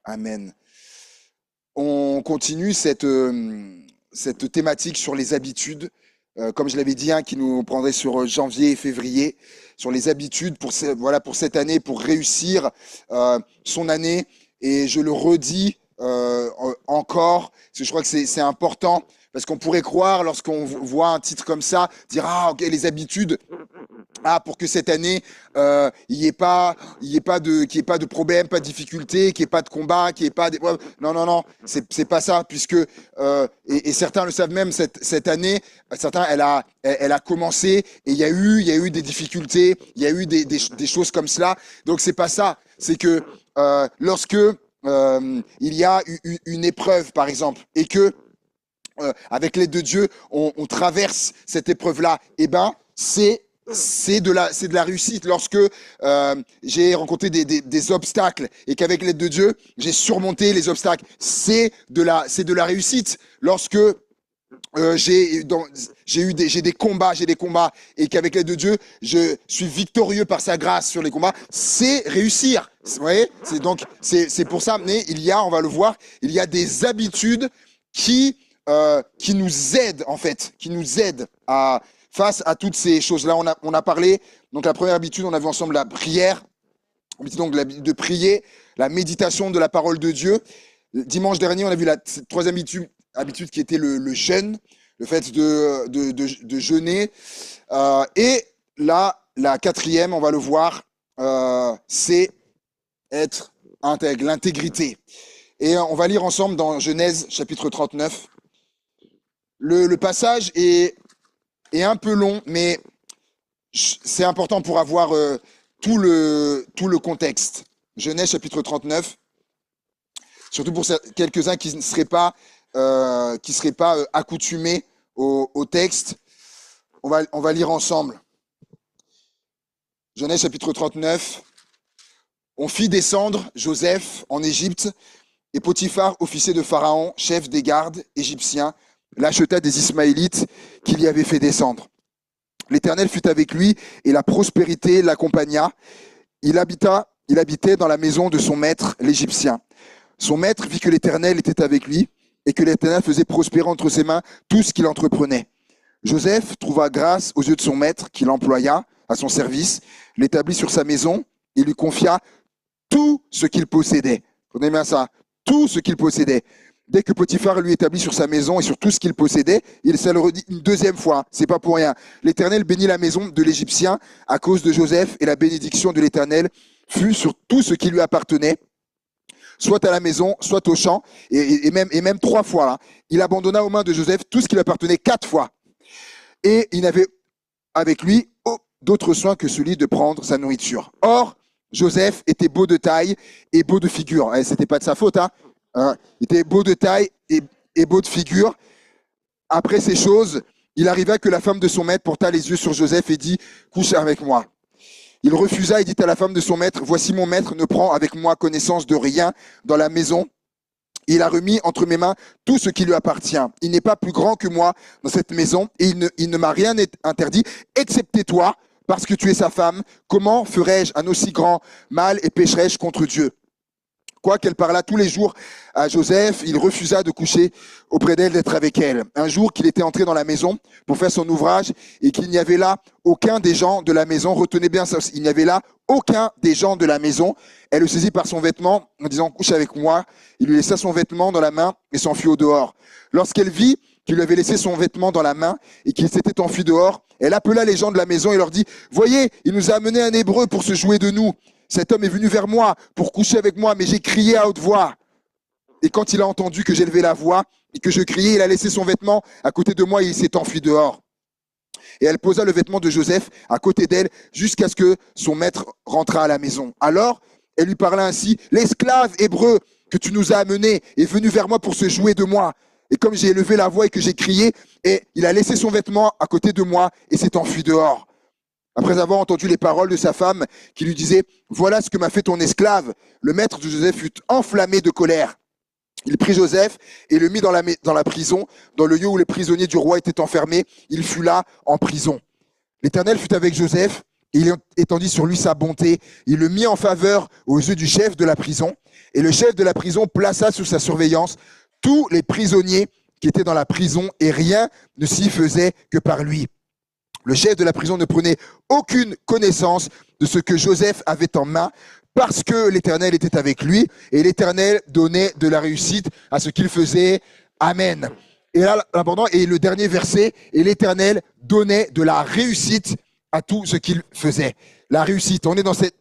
Amen. On continue cette thématique sur les habitudes, comme je l'avais dit, hein, qui nous prendrait sur janvier et février, sur les habitudes voilà, pour cette année, pour réussir son année. Et je le redis encore, parce que je crois que c'est important, parce qu'on pourrait croire, lorsqu'on voit un titre comme ça, dire, ah, ok, les habitudes, ah, pour que cette année, il y ait pas qu'il y ait pas de problème, pas de difficulté, qu'il y ait pas de combat, qu'il y ait pas d'épreuve. Non, non, non, c'est pas ça, puisque et certains le savent même cette année, certains, elle a commencé et il y a eu des difficultés, il y a eu des choses comme cela. Donc c'est pas ça, c'est que lorsque il y a une épreuve, par exemple, et que avec l'aide de Dieu, on traverse cette épreuve-là, et ben c'est de la réussite. Lorsque j'ai rencontré des obstacles et qu'avec l'aide de Dieu, j'ai surmonté les obstacles, c'est de la réussite. Lorsque j'ai des combats et qu'avec l'aide de Dieu, je suis victorieux par sa grâce sur les combats, c'est réussir. Vous voyez, c'est pour ça. Mais on va le voir, il y a des habitudes qui nous aident en fait, qui nous aident à face à toutes ces choses-là. On a parlé. Donc la première habitude, on a vu ensemble la prière, donc l'habitude de prier, la méditation de la parole de Dieu. Dimanche dernier, on a vu la troisième habitude qui était le jeûne, le fait de jeûner. Et là, la quatrième, on va le voir, c'est être intègre, l'intégrité. Et on va lire ensemble dans Genèse chapitre 39. Le passage est un peu long, mais c'est important pour avoir tout le contexte. Genèse chapitre 39, surtout pour quelques-uns qui ne seraient pas accoutumés au texte. On va lire ensemble. Genèse chapitre 39. On fit descendre Joseph en Égypte, et Potiphar, officier de Pharaon, chef des gardes égyptiens, l'acheta des Ismaélites qu'il y avait fait descendre. L'Éternel fut avec lui, et la prospérité l'accompagna. Il habitait dans la maison de son maître, l'Égyptien. Son maître vit que l'Éternel était avec lui, et que l'Éternel faisait prospérer entre ses mains tout ce qu'il entreprenait. Joseph trouva grâce aux yeux de son maître, qui l'employa à son service, l'établit sur sa maison, et lui confia tout ce qu'il possédait. Vous aimez bien ça? Tout ce qu'il possédait. Dès que Potiphar lui établit sur sa maison et sur tout ce qu'il possédait, ça le redit une deuxième fois, c'est pas pour rien. L'Éternel bénit la maison de l'Égyptien à cause de Joseph, et la bénédiction de l'Éternel fut sur tout ce qui lui appartenait, soit à la maison, soit au champ, et même 3 fois. Là. Il abandonna aux mains de Joseph tout ce qui lui appartenait 4 fois. Et il n'avait avec lui d'autre soin que celui de prendre sa nourriture. Or, Joseph était beau de taille et beau de figure. C'était pas de sa faute, hein. Il était beau de taille et beau de figure. Après ces choses, il arriva que la femme de son maître porta les yeux sur Joseph et dit « Couche avec moi ». Il refusa et dit à la femme de son maître « Voici mon maître ne prend avec moi connaissance de rien dans la maison. Il a remis entre mes mains tout ce qui lui appartient. Il n'est pas plus grand que moi dans cette maison et il ne m'a rien interdit, excepté toi, parce que tu es sa femme. Comment ferais-je un aussi grand mal et pécherais-je contre Dieu ?» Quoiqu'elle parlât tous les jours à Joseph, il refusa de coucher auprès d'elle, d'être avec elle. Un jour qu'il était entré dans la maison pour faire son ouvrage et qu'il n'y avait là aucun des gens de la maison, retenez bien ça, il n'y avait là aucun des gens de la maison, elle le saisit par son vêtement en disant « Couche avec moi ». Il lui laissa son vêtement dans la main et s'enfuit au dehors. Lorsqu'elle vit qu'il lui avait laissé son vêtement dans la main et qu'il s'était enfui dehors, elle appela les gens de la maison et leur dit « Voyez, il nous a amené un Hébreu pour se jouer de nous. Cet homme est venu vers moi pour coucher avec moi, mais j'ai crié à haute voix. Et quand il a entendu que j'élevais la voix et que je criais, il a laissé son vêtement à côté de moi et il s'est enfui dehors. » Et elle posa le vêtement de Joseph à côté d'elle jusqu'à ce que son maître rentrât à la maison. Alors, elle lui parla ainsi, « L'esclave hébreu que tu nous as amené est venu vers moi pour se jouer de moi. Et comme j'ai élevé la voix et que j'ai crié, et il a laissé son vêtement à côté de moi et s'est enfui dehors. » Après avoir entendu les paroles de sa femme qui lui disait « Voilà ce que m'a fait ton esclave », le maître de Joseph fut enflammé de colère. Il prit Joseph et le mit dans la prison, dans le lieu où les prisonniers du roi étaient enfermés. Il fut là en prison. L'Éternel fut avec Joseph Il étendit sur lui sa bonté. Il le mit en faveur aux yeux du chef de la prison. Et le chef de la prison plaça sous sa surveillance tous les prisonniers qui étaient dans la prison, et rien ne s'y faisait que par lui. Le chef de la prison ne prenait aucune connaissance de ce que Joseph avait en main, parce que l'Éternel était avec lui, et l'Éternel donnait de la réussite à ce qu'il faisait. Amen. Et là, l'important, et le dernier verset, et l'Éternel donnait de la réussite à tout ce qu'il faisait. La réussite, on est dans cette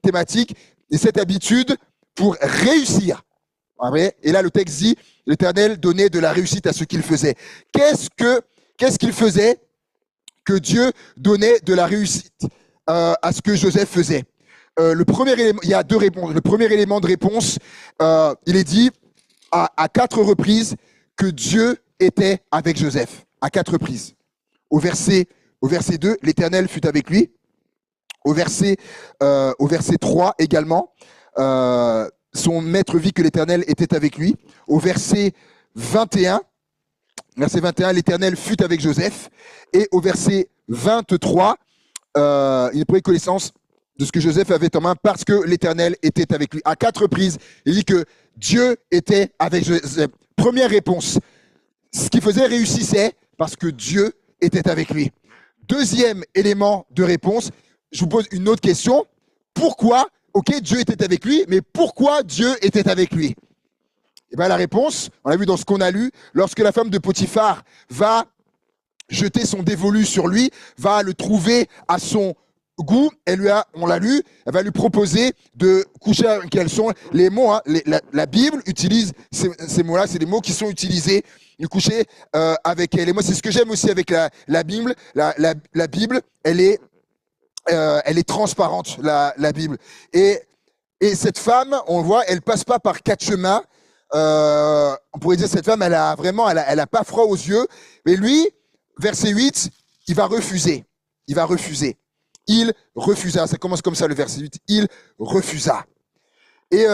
thématique, et cette habitude pour réussir. Et là, le texte dit, l'Éternel donnait de la réussite à ce qu'il faisait. Qu'est-ce qu'il faisait que Dieu donnait de la réussite à ce que Joseph faisait? Le premier élément, il y a deux réponses. Le premier élément de réponse, il est dit à 4 reprises que Dieu était avec Joseph. À 4 reprises. Au verset 2, l'Éternel fut avec lui. Au verset 3 également, son maître vit que l'Éternel était avec lui. Au verset 21, l'Éternel fut avec Joseph. Et au verset 23, il prit connaissance de ce que Joseph avait en main parce que l'Éternel était avec lui. À 4 reprises, il dit que Dieu était avec Joseph. Première réponse, ce qu'il faisait réussissait parce que Dieu était avec lui. Deuxième élément de réponse, je vous pose une autre question. Pourquoi, ok, Dieu était avec lui, mais pourquoi Dieu était avec lui? Et bien la réponse, on l'a vu dans ce qu'on a lu, lorsque la femme de Potiphar va jeter son dévolu sur lui, va le trouver à son goût, on l'a lu, elle va lui proposer de coucher avec. Quels sont les mots, la Bible utilise ces mots-là, c'est des mots qui sont utilisés, de coucher avec elle. Et moi, c'est ce que j'aime aussi avec la Bible. La Bible, elle est transparente, la Bible. Et cette femme, on voit, elle passe pas par 4 chemins. On pourrait dire cette femme, elle a pas froid aux yeux. Mais lui, verset 8, il va refuser. Il refusa. Ça commence comme ça, le verset 8. Il refusa. Et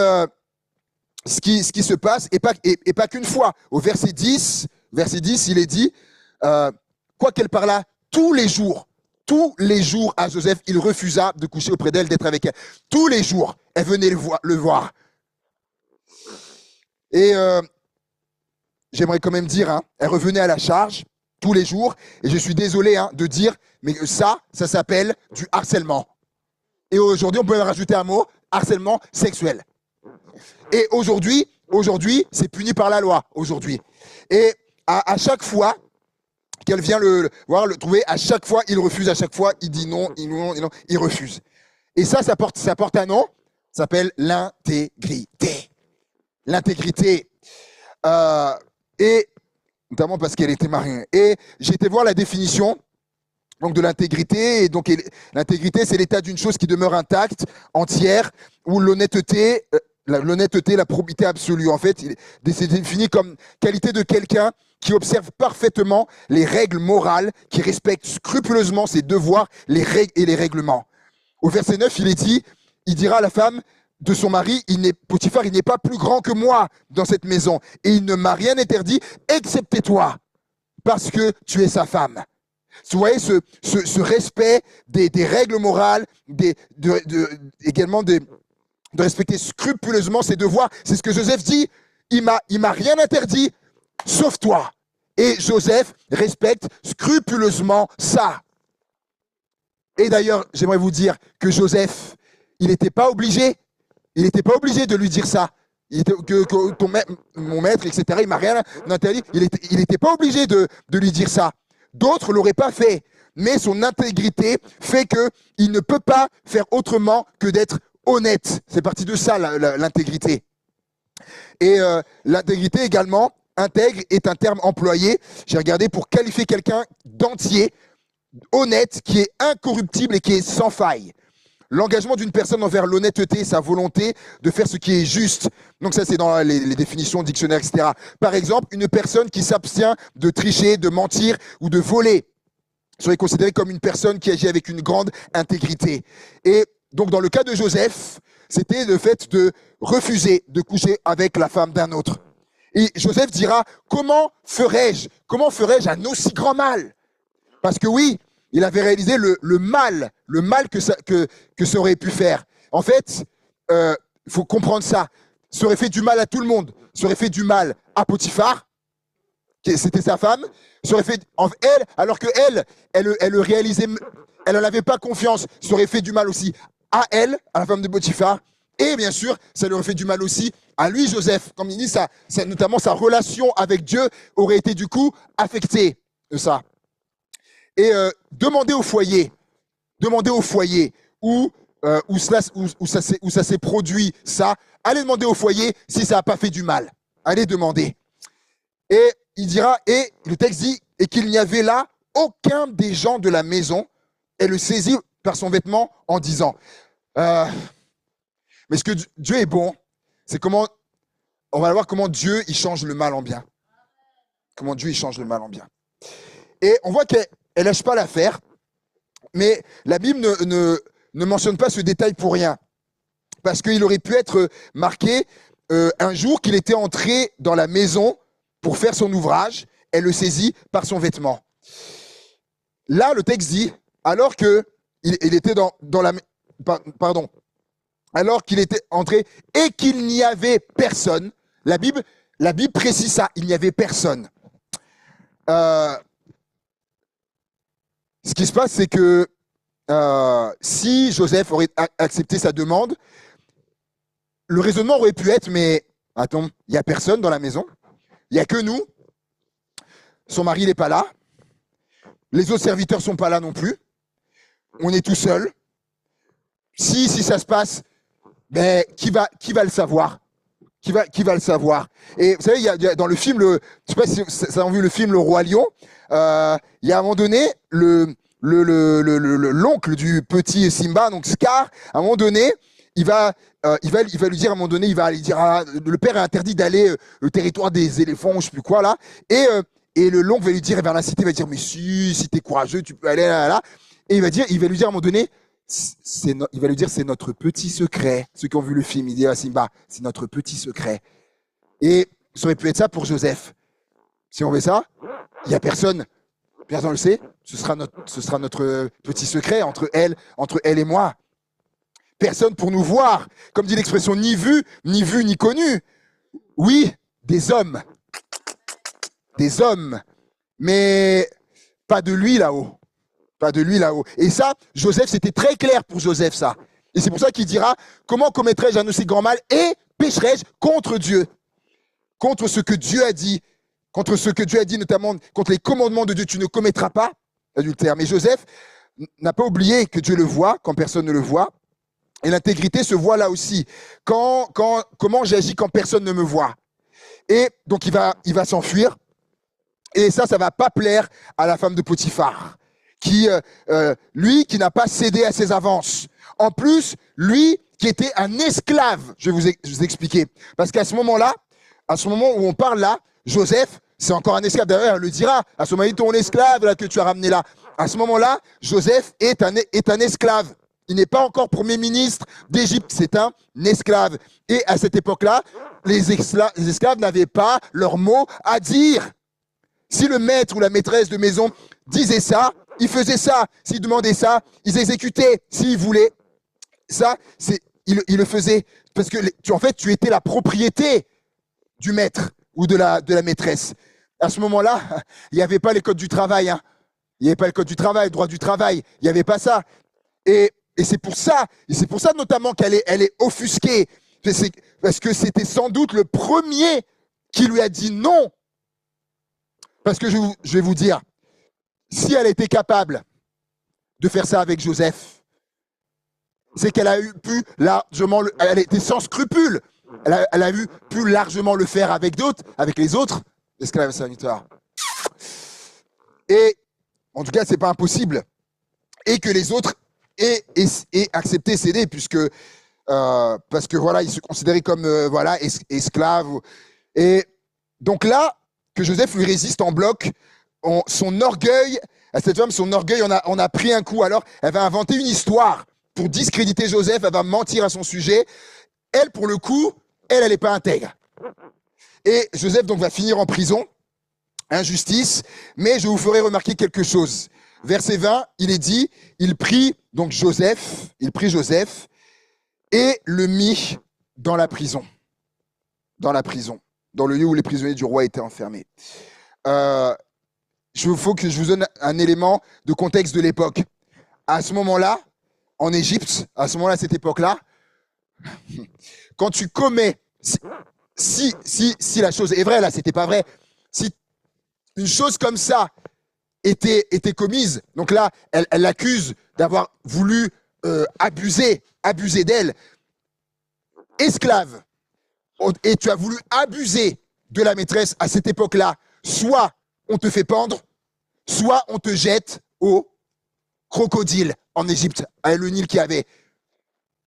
ce qui se passe, et pas qu'une fois. Au verset 10, il est dit, quoi qu'elle parlât tous les jours à Joseph, il refusa de coucher auprès d'elle, d'être avec elle. Tous les jours, elle venait le voir. Et j'aimerais quand même dire, elle revenait à la charge tous les jours. Et je suis désolé de dire, mais ça s'appelle du harcèlement. Et aujourd'hui, on peut rajouter un mot, harcèlement sexuel. Et aujourd'hui, c'est puni par la loi, aujourd'hui. Et à chaque fois qu'elle vient le trouver, à chaque fois, il refuse, à chaque fois, il dit non, il refuse. Et ça porte un nom, ça s'appelle l'intégrité. L'intégrité. Et notamment parce qu'elle était mariée. Et j'ai été voir la définition donc de l'intégrité. Et donc l'intégrité, c'est l'état d'une chose qui demeure intacte, entière, où l'honnêteté, la probité absolue. En fait, c'est défini comme qualité de quelqu'un qui observe parfaitement les règles morales, qui respecte scrupuleusement ses devoirs, les règles et les règlements. Au verset 9, il dira à la femme de son mari, Potiphar, il n'est pas plus grand que moi dans cette maison, et il ne m'a rien interdit, excepté toi, parce que tu es sa femme. Vous voyez ce respect des règles morales, également de respecter scrupuleusement ses devoirs. C'est ce que Joseph dit, il m'a rien interdit, sauf toi. Et Joseph respecte scrupuleusement ça. Et d'ailleurs, j'aimerais vous dire que Joseph, il n'était pas obligé de lui dire ça. Mon maître, etc., il m'a rien interdit. Il n'était pas obligé de lui dire ça. D'autres l'auraient pas fait. Mais son intégrité fait qu'il ne peut pas faire autrement que d'être honnête. C'est parti de ça, l'intégrité. Et l'intégrité également, intègre est un terme employé, j'ai regardé, pour qualifier quelqu'un d'entier, honnête, qui est incorruptible et qui est sans faille. L'engagement d'une personne envers l'honnêteté, sa volonté de faire ce qui est juste. Donc ça, c'est dans les définitions dictionnaires, etc. Par exemple, une personne qui s'abstient de tricher, de mentir ou de voler serait considérée comme une personne qui agit avec une grande intégrité. Et donc, dans le cas de Joseph, c'était le fait de refuser de coucher avec la femme d'un autre. Et Joseph dira, comment ferais-je un aussi grand mal? Parce que oui, il avait réalisé le mal que ça aurait pu faire. En fait, il faut comprendre ça. Ça aurait fait du mal à tout le monde. Ça aurait fait du mal à Potiphar, c'était sa femme. Ça aurait fait elle, alors que elle le réalisait, elle n'en avait pas confiance. Ça aurait fait du mal aussi à elle, à la femme de Potiphar. Et bien sûr, ça lui aurait fait du mal aussi à lui, Joseph. Comme il dit, notamment sa relation avec Dieu aurait été du coup affectée de ça. Et demandez au foyer où ça s'est produit, ça. Allez demander au foyer si ça n'a pas fait du mal. Allez demander. Et il dira, et le texte dit, et qu'il n'y avait là aucun des gens de la maison. Elle le saisit par son vêtement en disant, mais ce que Dieu est bon, c'est comment, on va voir comment Dieu, il change le mal en bien. Comment Dieu, il change le mal en bien. Et on voit qu'elle lâche pas l'affaire, mais la Bible ne mentionne pas ce détail pour rien. Parce qu'il aurait pu être marqué un jour qu'il était entré dans la maison pour faire son ouvrage, elle le saisit par son vêtement. Là, le texte dit, alors qu'il était alors qu'il était entré et qu'il n'y avait personne, la Bible précise ça, il n'y avait personne. Ce qui se passe, c'est que si Joseph aurait accepté sa demande, le raisonnement aurait pu être, mais attends, il n'y a personne dans la maison, il n'y a que nous, son mari n'est pas là, les autres serviteurs ne sont pas là non plus, on est tout seul. Si ça se passe, ben, qui va le savoir? Qui va le savoir? Et vous savez, il y a dans le film, je ne sais pas si ça a vu le film Le Roi Lion, il y a à un moment donné, l'oncle du petit Simba, donc Scar, à un moment donné, il va lui dire, à un moment donné, il va lui dire, le père est interdit d'aller le territoire des éléphants, je ne sais plus quoi, là, et l'oncle va lui dire, vers la cité, il va dire, mais si t'es courageux, tu peux aller là. Et il va lui dire à un moment donné, il va lui dire, c'est notre petit secret. Ceux qui ont vu le film, il dit à Simba, c'est notre petit secret. Et ça aurait pu être ça pour Joseph. Si on fait ça, il n'y a personne. Personne ne le sait. Ce sera notre petit secret entre elle et moi. Personne pour nous voir. Comme dit l'expression, ni vu, ni connu. Oui, des hommes. Des hommes. Mais pas de lui là-haut. Pas de lui là-haut. Et ça, Joseph, c'était très clair pour Joseph, ça. Et c'est pour ça qu'il dira, comment commettrai-je un aussi grand mal et pécherai-je contre Dieu? Contre ce que Dieu a dit. Contre ce que Dieu a dit, notamment contre les commandements de Dieu, tu ne commettras pas l'adultère. Mais Joseph n'a pas oublié que Dieu le voit quand personne ne le voit. Et l'intégrité se voit là aussi. Comment j'agis quand personne ne me voit? Et donc il va s'enfuir. Et ça va pas plaire à la femme de Potiphar. Lui qui n'a pas cédé à ses avances. En plus, lui qui était un esclave, je vais vous expliquer. Parce qu'à ce moment où on parle là, Joseph, c'est encore un esclave. D'ailleurs, elle le dira. À ce moment-là, ton esclave là, que tu as ramené là. À ce moment-là, Joseph est un esclave. Il n'est pas encore premier ministre d'Égypte, c'est un esclave. Et à cette époque-là, les esclaves n'avaient pas leur mot à dire. Si le maître ou la maîtresse de maison disait ça, ils faisaient ça. S'ils demandaient ça, ils exécutaient. S'ils voulaient ça, ils le faisaient. Parce que en fait, tu étais la propriété du maître ou de la maîtresse. À ce moment-là, il n'y avait pas les codes du travail. Hein. Il n'y avait pas le code du travail, le droit du travail. Il n'y avait pas ça. Et c'est pour ça notamment qu'elle est offusquée. Parce que c'était sans doute le premier qui lui a dit non. Parce que je vais vous dire, si elle était capable de faire ça avec Joseph, c'est qu'elle a pu largement, elle était sans scrupule, elle a pu largement le faire avec les autres esclaves serviteurs. Et en tout cas, c'est pas impossible. Et que les autres aient accepté céder, parce que voilà, ils se considéraient comme esclaves. Et donc là, que Joseph lui résiste en bloc, son orgueil, à cette femme, son orgueil, on a pris un coup. Alors, elle va inventer une histoire pour discréditer Joseph, elle va mentir à son sujet. Elle, pour le coup, elle n'est pas intègre. Et Joseph, donc, va finir en prison, injustice, mais je vous ferai remarquer quelque chose. verset 20, il est dit, il prit Joseph et le mit dans la prison, dans le lieu où les prisonniers du roi étaient enfermés. Il faut que je vous donne un élément de contexte de l'époque. À ce moment-là, en Égypte, à cette époque-là, quand tu commets, si la chose est vraie, là, c'était pas vrai, si une chose comme ça était commise, donc là, elle l'accuse d'avoir voulu abuser d'elle, esclave, et tu as voulu abuser de la maîtresse à cette époque-là, soit on te fait pendre, soit on te jette au crocodile en Égypte, avec le Nil qu'il y avait.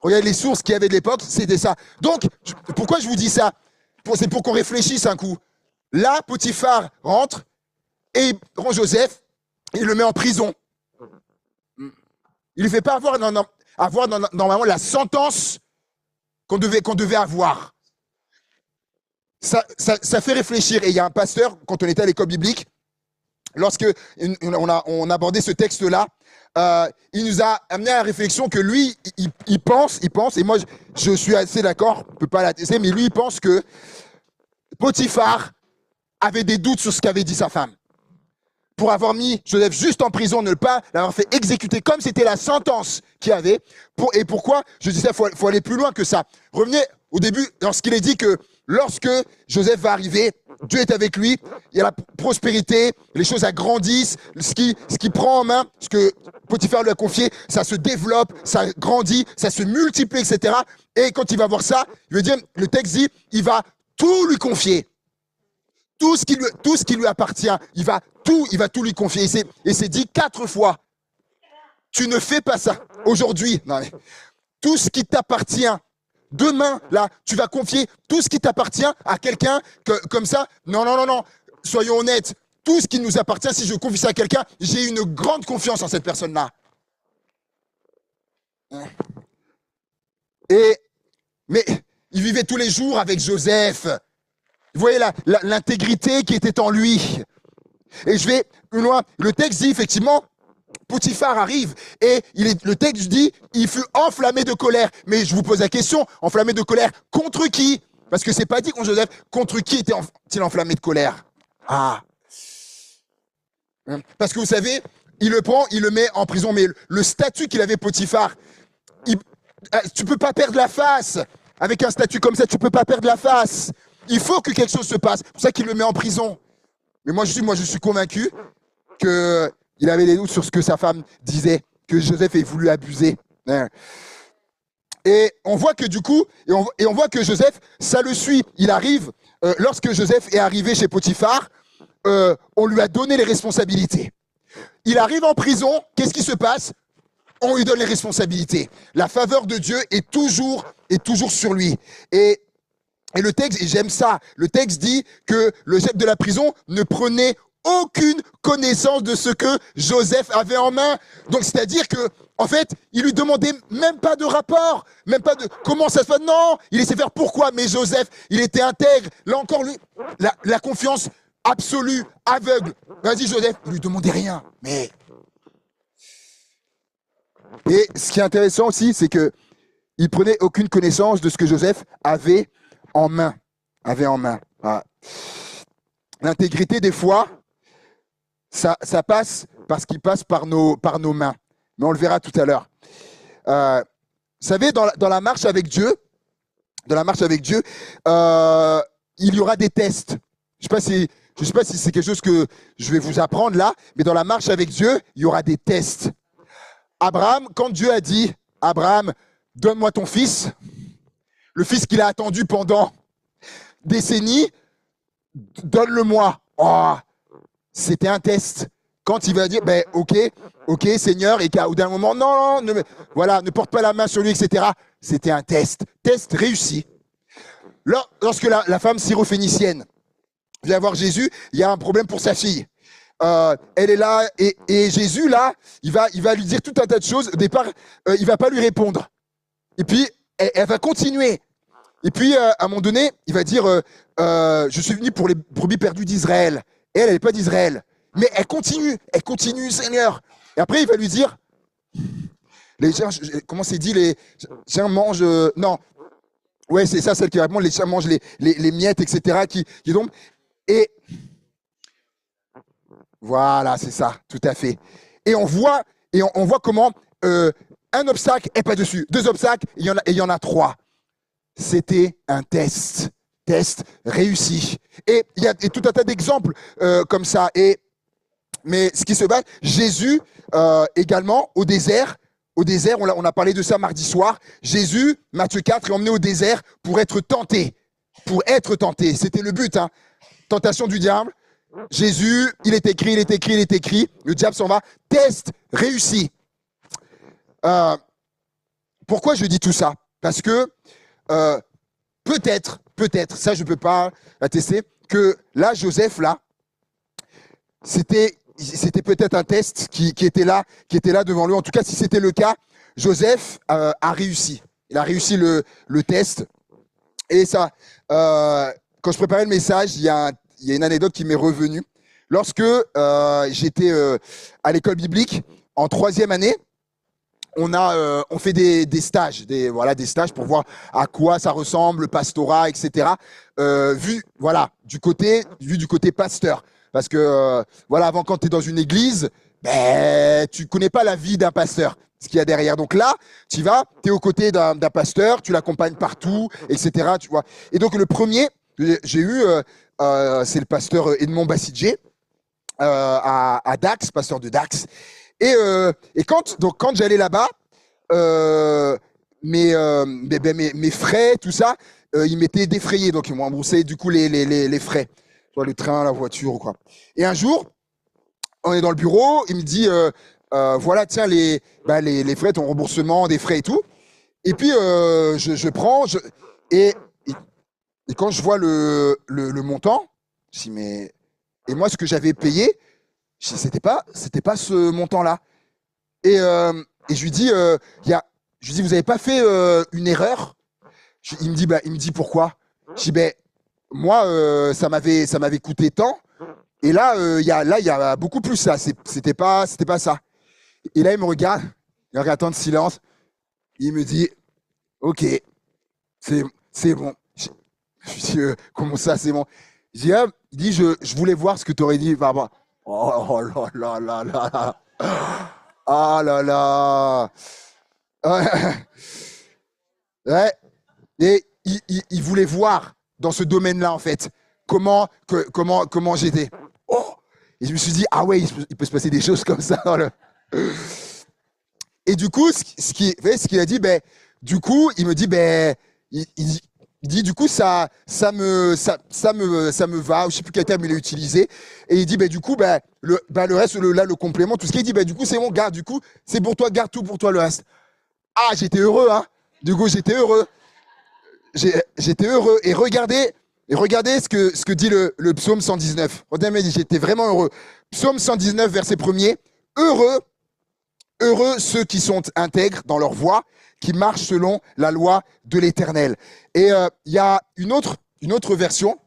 Regardez les sources qu'il y avait de l'époque, c'était ça. Donc, pourquoi je vous dis ça? C'est pour qu'on réfléchisse un coup. Là, Potiphar rentre et il prend Joseph et il le met en prison. Il ne lui fait pas avoir normalement la sentence qu'on devait avoir. Ça fait réfléchir. Et il y a un pasteur, quand on était à l'école biblique, lorsque on abordait ce texte-là, il nous a amené à la réflexion que lui, il pense, et moi je suis assez d'accord, je ne peux pas l'attester, mais lui il pense que Potiphar avait des doutes sur ce qu'avait dit sa femme. Pour avoir mis Joseph juste en prison, ne pas l'avoir fait exécuter comme c'était la sentence qu'il y avait. Et pourquoi je dis ça, faut aller plus loin que ça. Revenez au début, lorsqu'il est dit que lorsque Joseph va arriver, Dieu est avec lui, il y a la prospérité, les choses agrandissent, ce qui prend en main, ce que Potiphar lui a confié, ça se développe, ça grandit, ça se multiplie, etc. Et quand il va voir ça, il veut dire, le texte dit, il va tout lui confier. Tout ce qui lui appartient, il va tout lui confier. Et c'est dit 4 fois. Tu ne fais pas ça. Aujourd'hui, non, mais tout ce qui t'appartient, demain, là, tu vas confier tout ce qui t'appartient à quelqu'un comme ça. Non. Soyons honnêtes. Tout ce qui nous appartient, si je confie ça à quelqu'un, j'ai une grande confiance en cette personne-là. Mais il vivait tous les jours avec Joseph. Vous voyez l'intégrité qui était en lui. Et je vais plus loin. Le texte dit effectivement, Potiphar arrive et le texte dit, il fut enflammé de colère. Mais je vous pose la question, enflammé de colère contre qui? Parce que c'est pas dit contre Joseph. Contre qui était-il enflammé de colère? Parce que vous savez, il le prend, il le met en prison. Mais le statut qu'il avait Potiphar, tu peux pas perdre la face. Avec un statut comme ça, tu peux pas perdre la face. Il faut que quelque chose se passe. C'est pour ça qu'il le met en prison. Mais moi, je suis convaincu qu'il avait des doutes sur ce que sa femme disait, que Joseph ait voulu abuser. Et on voit que du coup, on voit que Joseph, ça le suit. Il arrive, lorsque Joseph est arrivé chez Potiphar, on lui a donné les responsabilités. Il arrive en prison, qu'est-ce qui se passe? On lui donne les responsabilités. La faveur de Dieu est toujours sur lui. Et le texte, et j'aime ça, le texte dit que le chef de la prison ne prenait aucune connaissance de ce que Joseph avait en main. Donc, c'est-à-dire que, en fait, il lui demandait même pas de rapport, même pas de comment ça se passe. Non, il laissait faire pourquoi. Mais Joseph, il était intègre. Là encore, lui, la confiance absolue, aveugle. Vas-y, Joseph, il lui demandait rien. Et ce qui est intéressant aussi, c'est que il prenait aucune connaissance de ce que Joseph avait en main. Voilà. L'intégrité, des fois, ça passe parce qu'il passe par nos mains. Mais on le verra tout à l'heure. Vous savez, dans la marche avec Dieu, il y aura des tests. Je ne sais pas si c'est quelque chose que je vais vous apprendre là, mais dans la marche avec Dieu, il y aura des tests. Abraham, quand Dieu a dit, Abraham, donne-moi ton fils, le fils qu'il a attendu pendant décennies, donne-le-moi. Oh, c'était un test. Quand il va dire, ok, Seigneur, et qu'au dernier moment, non, ne porte pas la main sur lui, etc. C'était un test. Test réussi. Lorsque la femme syrophénicienne vient voir Jésus, il y a un problème pour sa fille. Elle est là, et Jésus, là, il va lui dire tout un tas de choses. Au départ, il va pas lui répondre. Et puis, elle va continuer. Et puis, à un moment donné, il va dire, je suis venu pour les brebis perdues d'Israël. Et elle n'est pas d'Israël. Mais elle continue, Seigneur. Et après, il va lui dire, les chiens, comment c'est dit, les chiens mangent, non, ouais, c'est ça, celle qui répond, les chiens mangent les miettes, etc., qui tombent. Et voilà, c'est ça, tout à fait. Et on voit, on voit comment un obstacle est pas dessus, deux obstacles, et il y en a trois. C'était un test réussi. Et il y a tout un tas d'exemples comme ça. Mais ce qui se passe, Jésus également au désert, on a parlé de ça mardi soir. Jésus, Matthieu 4, est emmené au désert pour être tenté. Pour être tenté, c'était le but. Hein. Tentation du diable. Jésus, il est écrit. Le diable s'en va. Test réussi. Pourquoi je dis tout ça? Parce que peut-être, ça je peux pas attester, que là, Joseph, là, c'était peut-être un test qui était là devant lui. En tout cas, si c'était le cas, Joseph a réussi. Il a réussi le test. Et ça, quand je préparais le message, il y a une anecdote qui m'est revenue. Lorsque j'étais à l'école biblique, en 3e année, on fait des stages, des stages pour voir à quoi ça ressemble, le pastorat, etc. Vu du côté pasteur. Parce que avant, quand tu es dans une église, tu connais pas la vie d'un pasteur, ce qu'il y a derrière. Donc là, tu vas, tu es aux côtés d'un pasteur, tu l'accompagnes partout, etc. Tu vois. Et donc le premier, j'ai eu, c'est le pasteur Edmond Bassidjé à Dax, pasteur de Dax. Et quand j'allais là-bas, mes frais, tout ça, ils m'étaient défrayés, donc ils m'ont remboursé du coup les frais, soit le train, la voiture ou quoi. Et un jour, on est dans le bureau, il me dit, voilà, tiens, les frais, ton remboursement des frais et tout. Et puis je prends, et quand je vois le montant, je dis mais, et moi ce que j'avais payé, c'était pas ce montant-là. Et je lui dis, vous avez pas fait une erreur? Il me dit pourquoi? Je dis moi ça m'avait coûté tant, et là il y a beaucoup plus ça. C'était pas ça. Et là il me regarde, il regarde un temps de silence, il me dit ok, c'est bon. Je dis comment ça c'est bon? Je dis il dit je voulais voir ce que tu aurais dit. Oh là là là là. Ah là là. Ouais. Et il voulait voir dans ce domaine-là, en fait, comment j'étais. Oh. Et je me suis dit, ah ouais, il peut se passer des choses comme ça. Et du coup, ce qu'il a dit, du coup, il me dit, il dit, du coup, ça me va, je sais plus quel terme il a utilisé. Et il dit, du coup, le reste, le complément, tout ce qu'il dit, du coup, c'est bon, garde, du coup, c'est pour toi, garde tout pour toi, le reste. Ah, j'étais heureux, hein. Du coup, j'étais heureux. J'étais heureux. Et regardez ce que dit le psaume 119. Regardez, j'étais vraiment heureux. Psaume 119, verset 1er. Heureux ceux qui sont intègres dans leur voie, qui marchent selon la loi de l'Éternel. Et il y a une autre version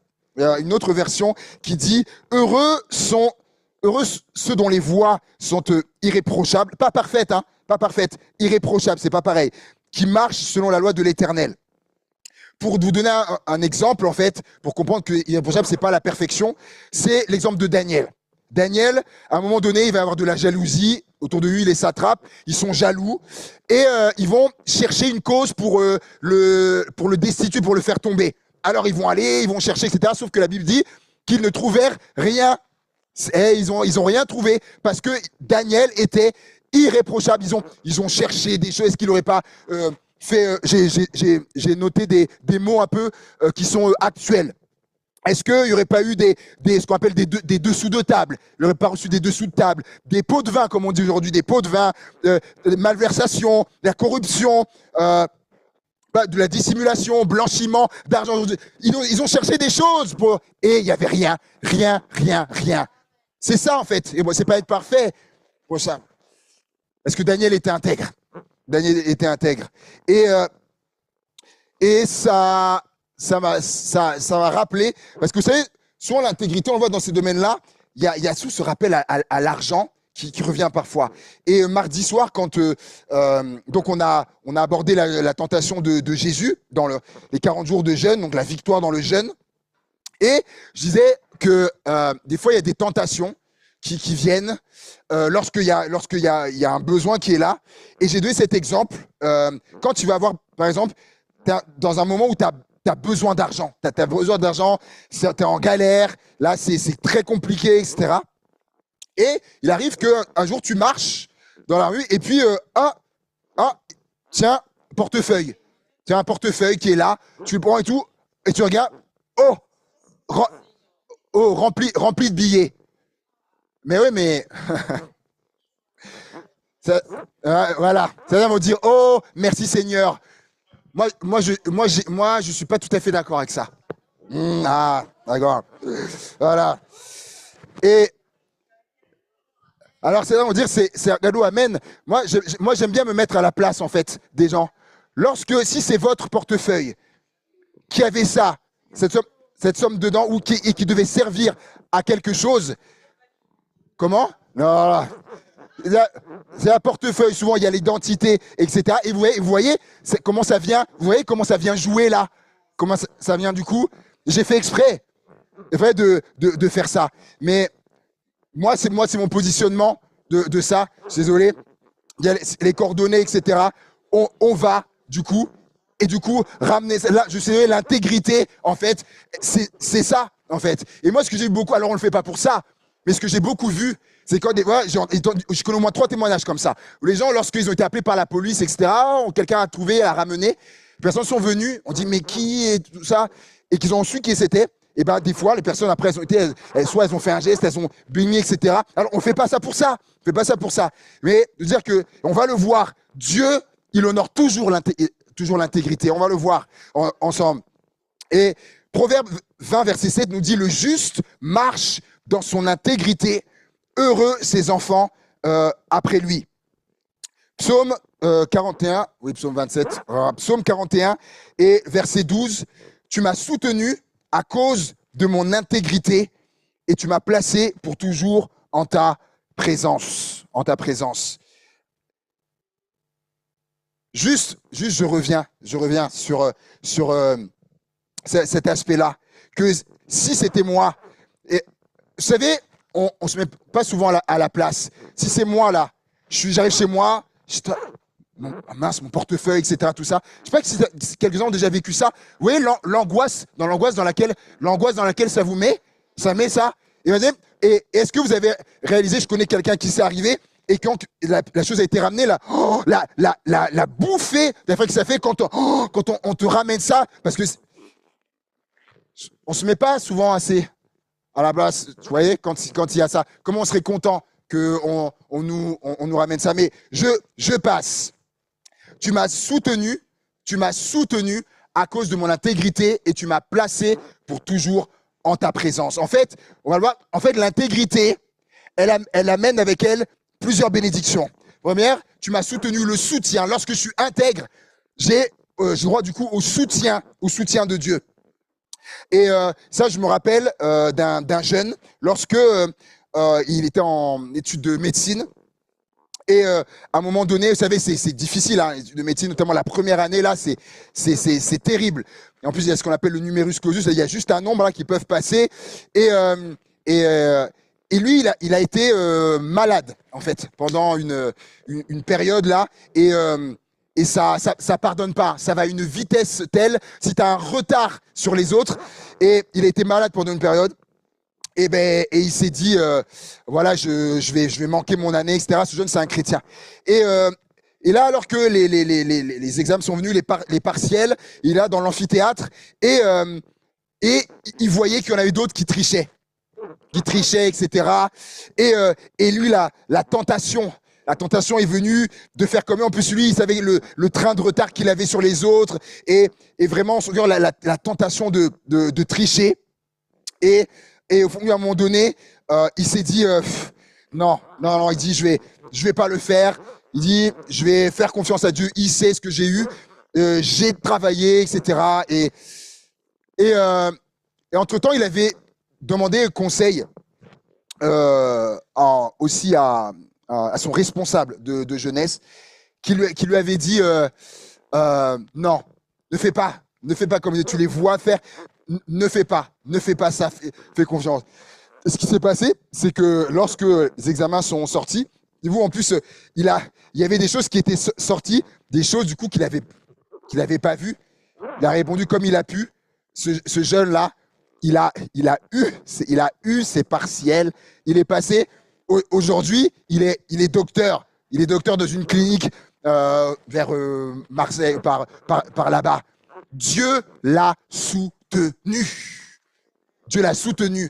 qui dit heureux ceux dont les voies sont irréprochables, pas parfaites, hein, pas parfaites, irréprochables, c'est pas pareil, qui marchent selon la loi de l'Éternel. Pour vous donner un exemple, en fait, pour comprendre que irréprochable, c'est pas la perfection, c'est l'exemple de Daniel. Daniel, à un moment donné, il va avoir de la jalousie autour de lui, les satrapes, ils sont jaloux et ils vont chercher une cause pour le destituer, pour le faire tomber. Alors ils vont chercher, etc. Sauf que la Bible dit qu'ils ne trouvèrent rien. Ils ont rien trouvé parce que Daniel était irréprochable. Ils ont cherché des choses qu'il n'aurait pas fait. J'ai noté des mots un peu qui sont actuels. Est-ce qu'il n'y aurait pas eu ce qu'on appelle des dessous de table? Il n'aurait pas reçu des dessous de table, des pots de vin, comme on dit aujourd'hui, des pots de vin, malversation, de la corruption, de la dissimulation, blanchiment d'argent. Ils ont cherché des choses et il n'y avait rien. C'est ça, en fait. Et moi, c'est pas être parfait pour ça. Parce que Daniel était intègre. Et ça m'a rappelé, parce que vous savez, souvent l'intégrité, on le voit dans ces domaines-là, il y a sous ce rappel à l'argent qui revient parfois. Et mardi soir, quand donc on a abordé la tentation de Jésus dans les 40 jours de jeûne, donc la victoire dans le jeûne. Et je disais que des fois, il y a des tentations qui viennent lorsqu'il y a un besoin qui est là. Et j'ai donné cet exemple. Quand tu vas avoir, par exemple, dans un moment où tu as besoin d'argent, tu as besoin d'argent, tu es en galère, là, c'est très compliqué, etc. Et il arrive qu'un jour, tu marches dans la rue et puis, tiens, portefeuille. Tu as un portefeuille qui est là, tu le prends et tout, et tu regardes, rempli de billets. Mais oui, mais ça, voilà, ça vient me dire, oh, merci Seigneur. Moi, je suis pas tout à fait d'accord avec ça. D'accord. Voilà. Et alors, c'est là, on va dire, c'est un cadeau, amen. Moi, j'aime bien me mettre à la place, en fait, des gens. Si c'est votre portefeuille qui avait ça, cette somme dedans, et qui devait servir à quelque chose, comment? Non, c'est un portefeuille, souvent il y a l'identité, etc. Et vous voyez comment ça vient, vous voyez comment ça vient jouer là, comment ça vient du coup. J'ai fait exprès de faire ça. Mais moi, c'est mon positionnement de ça. Je suis désolé. Il y a les coordonnées, etc. On va, du coup, et du coup, ramener là, je sais, l'intégrité, en fait, c'est ça, en fait. Et moi, ce que j'ai vu beaucoup, alors on le fait pas pour ça, mais ce que j'ai beaucoup vu, c'est quand je connais au moins 3 témoignages comme ça, où les gens, lorsqu'ils ont été appelés par la police, etc., quelqu'un a trouvé, a ramené, les personnes sont venues, on dit mais qui et tout ça, et qu'ils ont su qui c'était. Et ben des fois, les personnes après, soit elles ont fait un geste, elles ont baigné, etc. Alors on fait pas ça pour ça, on fait pas ça pour ça, mais de dire que on va le voir, Dieu, il honore toujours l'intégrité. On va le voir ensemble. Et Proverbe 20, verset 7 nous dit, le juste marche dans son intégrité, heureux ses enfants après lui. Psaume 41, oui, psaume 27, psaume 41 et verset 12, tu m'as soutenu à cause de mon intégrité et tu m'as placé pour toujours en ta présence. En ta présence. Juste, je reviens sur cet aspect-là. Que si c'était moi, et, vous savez, on se met pas souvent à la place. Si c'est moi là, j'arrive chez moi, mince, mon portefeuille, etc., tout ça. Je sais pas si quelques-uns ont déjà vécu ça. Vous voyez l'angoisse dans laquelle ça vous met, ça met ça. Et est-ce que vous avez réalisé, je connais quelqu'un qui s'est arrivé, et quand la chose a été ramenée, la bouffée d'après que ça fait quand on te ramène ça, parce que on se met pas souvent assez à la place, vous voyez, quand il y a ça. Comment on serait content qu'on nous ramène ça. Mais je passe. Tu m'as soutenu à cause de mon intégrité et tu m'as placé pour toujours en ta présence. En fait, on va le voir, l'intégrité, elle amène avec elle plusieurs bénédictions. Première, tu m'as soutenu, le soutien. Lorsque je suis intègre, j'ai droit du coup au soutien de Dieu. Et ça, je me rappelle d'un jeune, lorsque il était en études de médecine. Et à un moment donné, vous savez, c'est difficile, hein, de médecine, notamment la première année, là, c'est terrible. Et en plus, il y a ce qu'on appelle le numerus clausus, il y a juste un nombre là qui peuvent passer. Et lui, il a été malade, en fait, pendant une période là. Et ça pardonne pas. Ça va à une vitesse telle, si tu as un retard sur les autres. Et il a été malade pendant une période. Et il s'est dit, voilà, je vais manquer mon année, etc. Ce jeune, c'est un chrétien. Et là, alors que les examens sont venus, les partiels, il est là dans l'amphithéâtre, et il voyait qu'il y en avait d'autres qui trichaient, etc. Et lui, la tentation est venue de faire comme lui. En plus, lui, il savait le train de retard qu'il avait sur les autres, et vraiment, la tentation de tricher. Et au fond, à un moment donné, il s'est dit, non, il dit, je vais pas le faire. Il dit, je vais faire confiance à Dieu. Il sait ce que j'ai eu. J'ai travaillé, etc. Et entre-temps, il avait demandé conseil aussi à son responsable de jeunesse, qui lui avait dit non, ne fais pas comme tu les vois faire, ne fais pas ça, fais confiance. Et ce qui s'est passé, c'est que lorsque les examens sont sortis, vous en plus, il y avait des choses qui étaient sorties, des choses du coup qu'il avait pas vues. Il a répondu comme il a pu. Ce jeune-là, il a eu ses partiels. Il est passé. Aujourd'hui, il est docteur. Il est docteur dans une clinique vers Marseille, par là-bas. Dieu l'a soutenu. Dieu l'a soutenu.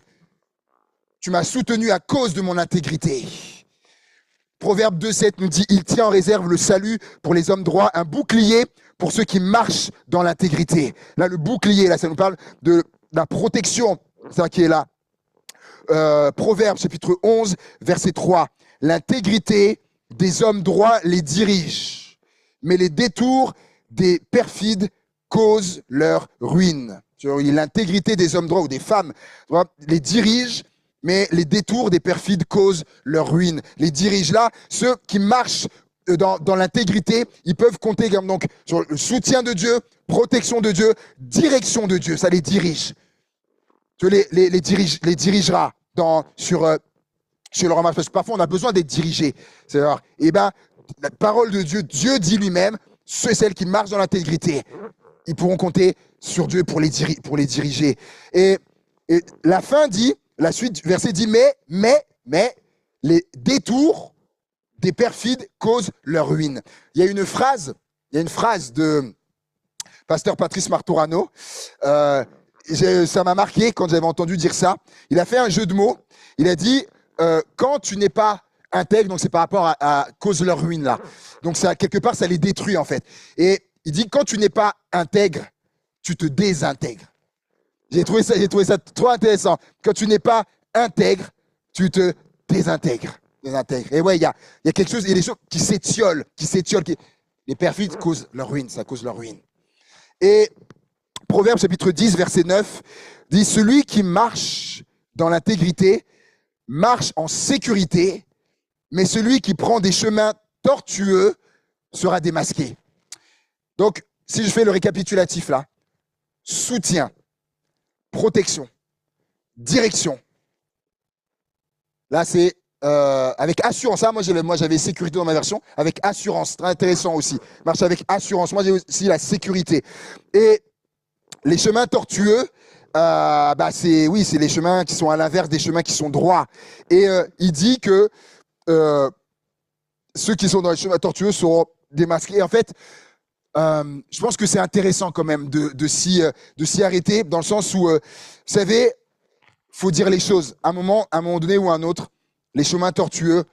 Tu m'as soutenu à cause de mon intégrité. Proverbe 2,7 nous dit, il tient en réserve le salut pour les hommes droits, un bouclier pour ceux qui marchent dans l'intégrité. Là, le bouclier, là, ça nous parle de la protection, c'est ça qui est là. Proverbe chapitre 11, verset 3. L'intégrité des hommes droits les dirige, mais les détours des perfides causent leur ruine. L'intégrité des hommes droits ou des femmes les dirige, mais les détours des perfides causent leur ruine. Les dirige là, ceux qui marchent dans l'intégrité, ils peuvent compter donc sur le soutien de Dieu, protection de Dieu, direction de Dieu. Ça les dirige. Dieu les dirigera sur leur marche. Parce que parfois, on a besoin d'être dirigé. Et ben, la parole de Dieu, Dieu dit lui-même, ceux et celles qui marchent dans l'intégrité, ils pourront compter sur Dieu pour les diriger. Et la fin dit, la suite du verset dit, mais les détours des perfides causent leur ruine. Il y a une phrase de pasteur Patrice Martorano, ça m'a marqué quand j'avais entendu dire ça. Il a fait un jeu de mots. Il a dit, quand tu n'es pas intègre, donc c'est par rapport à cause leur ruine là. Donc ça, quelque part, ça les détruit en fait. Et il dit, quand tu n'es pas intègre, tu te désintègres. J'ai trouvé ça trop intéressant. Quand tu n'es pas intègre, tu te désintègres. Et ouais, il y a quelque chose, il y a des choses qui s'étiolent. Les perfides causent leur ruine, ça cause leur ruine. Et Proverbe chapitre 10, verset 9, dit, celui qui marche dans l'intégrité marche en sécurité, mais celui qui prend des chemins tortueux sera démasqué. Donc, si je fais le récapitulatif là, soutien, protection, direction. Là, c'est avec assurance. Moi, j'avais sécurité dans ma version. Avec assurance, très intéressant aussi. Marche avec assurance. Moi, j'ai aussi la sécurité. Et les chemins tortueux, c'est les chemins qui sont à l'inverse des chemins qui sont droits. Et il dit que ceux qui sont dans les chemins tortueux seront démasqués. Et en fait, je pense que c'est intéressant quand même de s'y arrêter, dans le sens où, vous savez, faut dire les choses. À un moment donné ou à un autre, les chemins tortueux,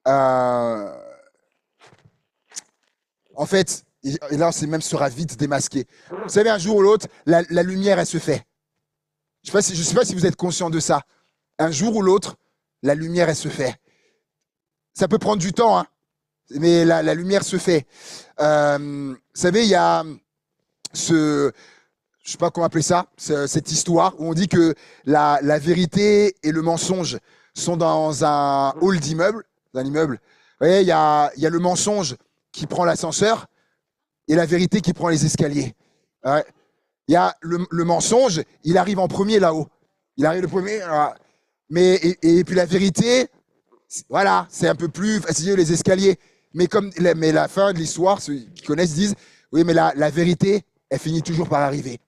en fait, et là, c'est même sera vite démasqué. Vous savez, un jour ou l'autre, la lumière, elle se fait. Je ne sais pas si vous êtes conscient de ça. Un jour ou l'autre, la lumière, elle se fait. Ça peut prendre du temps, hein, mais la lumière se fait. Vous savez, il y a je sais pas comment appeler ça, cette histoire où on dit que la vérité et le mensonge sont dans un hall d'immeuble, d'un immeuble. Vous voyez, il y a le mensonge qui prend l'ascenseur et la vérité qui prend les escaliers. Ouais. Il y a le mensonge, il arrive en premier là-haut. Il arrive le premier, mais et puis la vérité, voilà, c'est un peu plus fastidieux les escaliers. Mais la fin de l'histoire, ceux qui connaissent disent, oui, mais la vérité, elle finit toujours par arriver.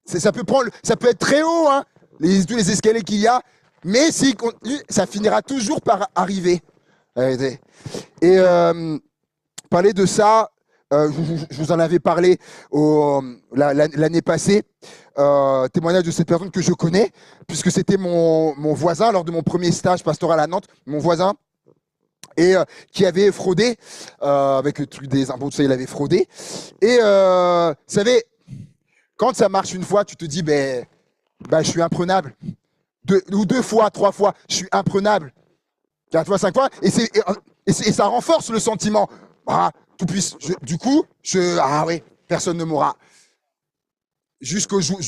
Ça peut être très haut, hein, tous les escaliers qu'il y a, mais s'il continue, ça finira toujours par arriver. Et parler de ça, je vous en avais parlé l'année passée, témoignage de cette personne que je connais, puisque c'était mon voisin lors de mon premier stage pastoral à Nantes, mon voisin, et qui avait fraudé, avec le truc des impôts, tout ça, il avait fraudé. Et vous savez, quand ça marche une fois, tu te dis, je suis imprenable. Deux fois, 3 fois, je suis imprenable. 4 fois, 5 fois, et ça renforce le sentiment. Tout puisse. Du coup, personne ne m'aura. Jusqu'au jour où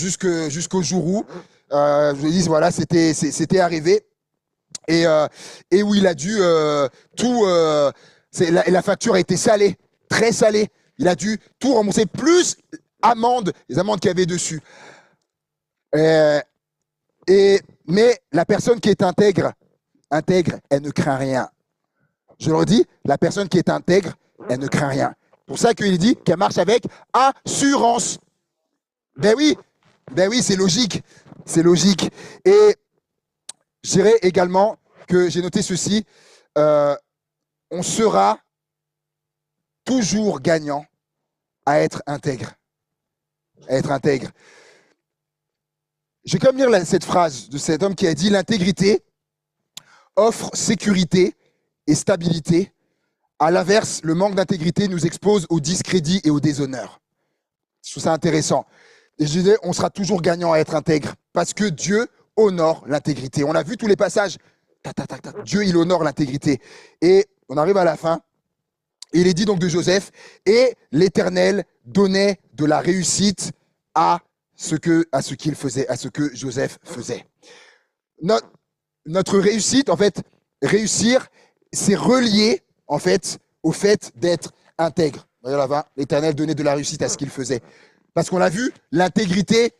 je me dis, voilà, c'était arrivé. et où il a dû la facture a été salée, très salée. Il a dû tout rembourser, plus les amendes qu'il y avait dessus. Mais la personne qui est intègre, elle ne craint rien. Je le redis, la personne qui est intègre, elle ne craint rien. C'est pour ça qu'il dit qu'elle marche avec assurance. Ben oui, c'est logique. C'est logique. Et je dirais également que j'ai noté ceci, on sera toujours gagnant à être intègre. À être intègre. Je vais quand même lire cette phrase de cet homme qui a dit « L'intégrité offre sécurité et stabilité. À l'inverse, le manque d'intégrité nous expose au discrédit et au déshonneur. » Je trouve ça intéressant. Et je disais, on sera toujours gagnant à être intègre parce que Dieu honore l'intégrité. On a vu tous les passages. Dieu, il honore l'intégrité. Et on arrive à la fin. Et il est dit donc de Joseph, et l'Éternel donnait de la réussite à ce qu'il faisait, à ce que Joseph faisait. Notre réussite, en fait, réussir, c'est relié, en fait, au fait d'être intègre. Voyez là-bas, l'Éternel donnait de la réussite à ce qu'il faisait. Parce qu'on a vu l'intégrité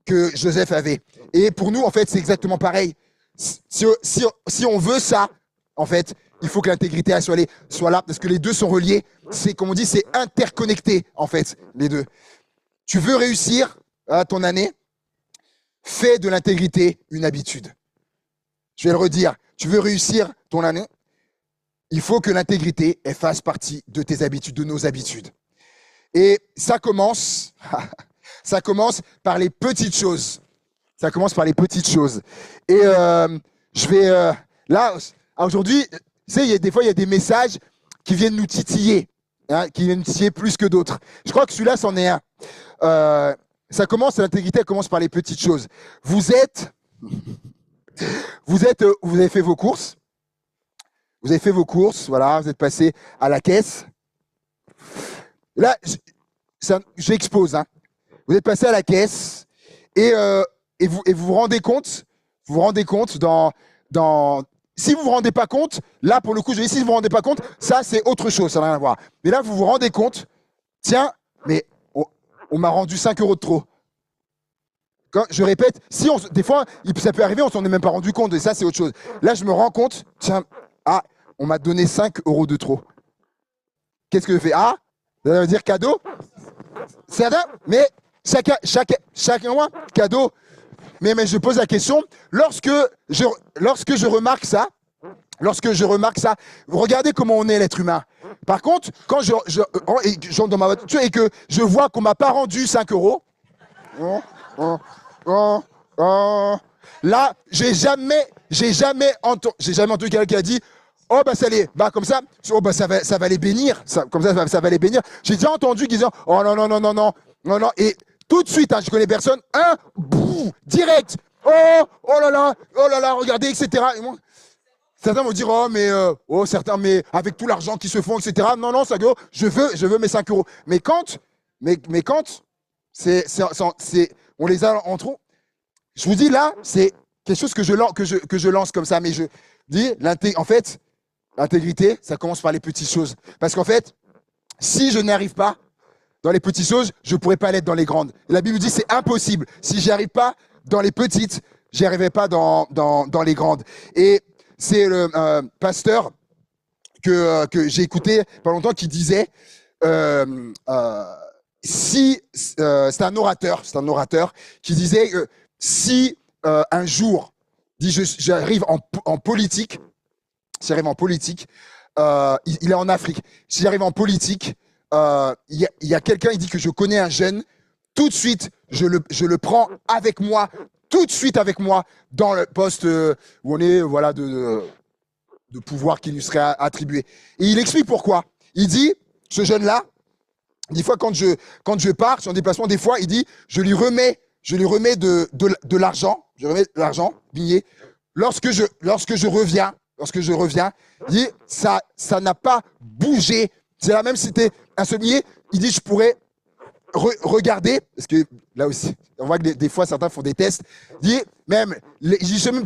que Joseph avait. Et pour nous, en fait, c'est exactement pareil. Si on veut ça, en fait, il faut que l'intégrité soit là, parce que les deux sont reliés. C'est, comme on dit, c'est interconnecté, en fait, les deux. Tu veux réussir ton année, fais de l'intégrité une habitude. Je vais le redire. Tu veux réussir ton année, il faut que l'intégrité fasse partie de tes habitudes, de nos habitudes. Et ça commence par les petites choses. Ça commence par les petites choses. Et je vais là aujourd'hui, tu sais, des fois il y a des messages qui viennent nous titiller, qui viennent nous titiller plus que d'autres. Je crois que celui-là c'en est un. L'intégrité elle commence par les petites choses. Vous avez fait vos courses. Vous avez fait vos courses, voilà, vous êtes passé à la caisse. Là, j'expose. Vous êtes passé à la caisse et vous vous rendez compte, si vous vous rendez pas compte, là pour le coup, je dis si vous vous rendez pas compte, ça c'est autre chose, ça n'a rien à voir. Mais là, vous vous rendez compte, tiens, mais on m'a rendu 5 € de trop. Quand je répète, des fois, ça peut arriver, on s'en est même pas rendu compte, et ça c'est autre chose. Là, je me rends compte, tiens, on m'a donné 5 € de trop. Qu'est-ce que je fais? Ça veut dire cadeau? Certain, mais chacun, cadeau. Mais je pose la question, lorsque je remarque ça, vous regardez comment on est l'être humain. Par contre, quand je rentre dans ma voiture et que je vois qu'on m'a pas rendu 5 €, là, j'ai jamais entendu quelqu'un qui a dit oh bah ça comme ça, oh bah ça va les bénir, comme ça va les bénir. J'ai déjà entendu qu'ils disent oh non, et tout de suite, je connais personne, direct, oh là là, regardez, etc. Et moi, certains vont dire certains, mais avec tout l'argent qui se font, etc. Non, ça je veux mes 5 €. Mais quand on les a en trop, je vous dis là, c'est quelque chose que je lance comme ça, mais je dis en fait. L'intégrité, ça commence par les petites choses. Parce qu'en fait, si je n'arrive pas dans les petites choses, je ne pourrai pas l'être dans les grandes. Et la Bible dit c'est impossible. Si je n'y arrive pas dans les petites, je n'y arriverai pas dans les grandes. Et c'est le pasteur que j'ai écouté pas longtemps qui disait c'est un orateur qui disait si un jour, j'arrive en politique, s'il arrive en politique, il est en Afrique. S'il arrive en politique, il y a quelqu'un, il dit que je connais un jeune, tout de suite, je le prends avec moi, tout de suite avec moi, dans le poste où on est, voilà, de pouvoir qui lui serait attribué. Et il explique pourquoi. Il dit, ce jeune-là, des fois quand je pars, je suis en déplacement, des fois, il dit, je lui remets de l'argent, billet. Lorsque je reviens, il dit, ça n'a pas bougé. C'est là même si c'était un sommier, il dit, je pourrais regarder, parce que là aussi, on voit que des fois, certains font des tests. Il dit, même